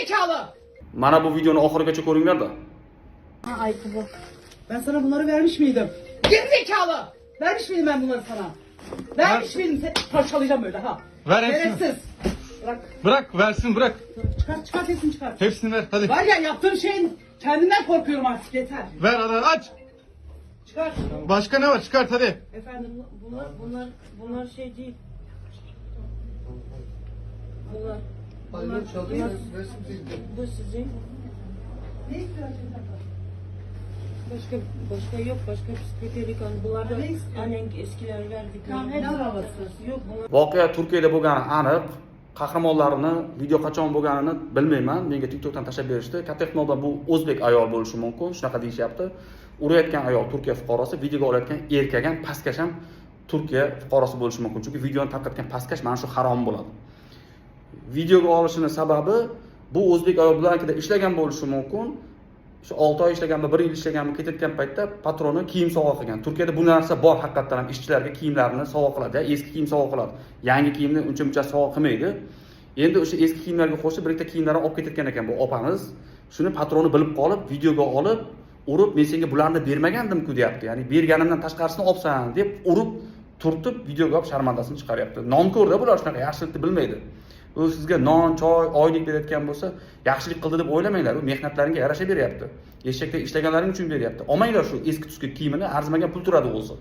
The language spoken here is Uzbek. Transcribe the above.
Gerizekalı! Mana bu videoni oxirigacha ko'ringlar-da. Ha ayıptı bu. Ben sana bunları vermiş miydim? Gerizekalı! Vermiş miydim ben bunları sana? Vermiş miydim? Seni parçalayacağım böyle ha. Ver hepsini. Şerefsiz. Bırak. Bırak versin bırak. Çıkart hepsini çıkart. Hepsini ver hadi. Var ya yaptığım şeyin kendimden korkuyorum artık yeter. Ver hadi aç. Çıkart. Başka ne var çıkart hadi. Efendim Bunlar şey değil. Bunlar. Bu sizin. ne istiyorsun? Başka yok. Başka psikoterik bunlar da Ne istiyorsun? annen eskiler verdik. Tamam, ne arabası? Yok bunlar. Voqea Turkiyada bo'lgani aniq. Qahramonlarini video qachon bo'lganini bilmayman. Menga TikTokdan tashlab berishdi. Katta ehtimol bilan bu o'zbek ayol bo'lishi mumkin. Shunaqa deyishyapti. Urayotgan ayol Turkiya fuqarosi, videoga olayotgan erkak ham pastkash ham Turkiya fuqarosi bo'lishi mumkin. Chunki videoni tarqatgan pastkash mana shu harom bo'ladi. Videoga olishini sababi bu o'zbek ayol blankida ishlagan bo'lishi mumkin. Shu 6 oy ishlaganmi, 1 yil ishlaganmi ketayotgan paytda patroni kiyim sovg'a qilgan. Turkiyada bu narsa bor, haqiqatan ham ishchilarga kiyimlarini sovg'a qiladi, eski kiyim sovg'a qiladi. Yangi kiyimni uncha-muncha sovg'a qilmaydi. Endi o'sha eski kiyimlarga qo'shib bir ikkita kiyimlarni olib ketayotgan ekan bu opamiz. Shuni patroni bilib qolib, videoga olib, urib, men senga bularni bermagandim-ku deyapti. Ya'ni berganimdan tashqarisini olsan deb urib, turtib videoga olib sharmandasini chiqaryapti. Nomko'rda bular shunaqa, yaxshilikni bilmaydi. U sizga non, choy, oylik berayotgan bo'lsa, yaxshilik qildi deb o'ylamanglar. U mehnatlaringga yarasha beryapti. Eshakda ishlaganlaring uchun beryapti. Olmanglar shu eski tuski kiyimini, arzimagan pul turadi o'zi.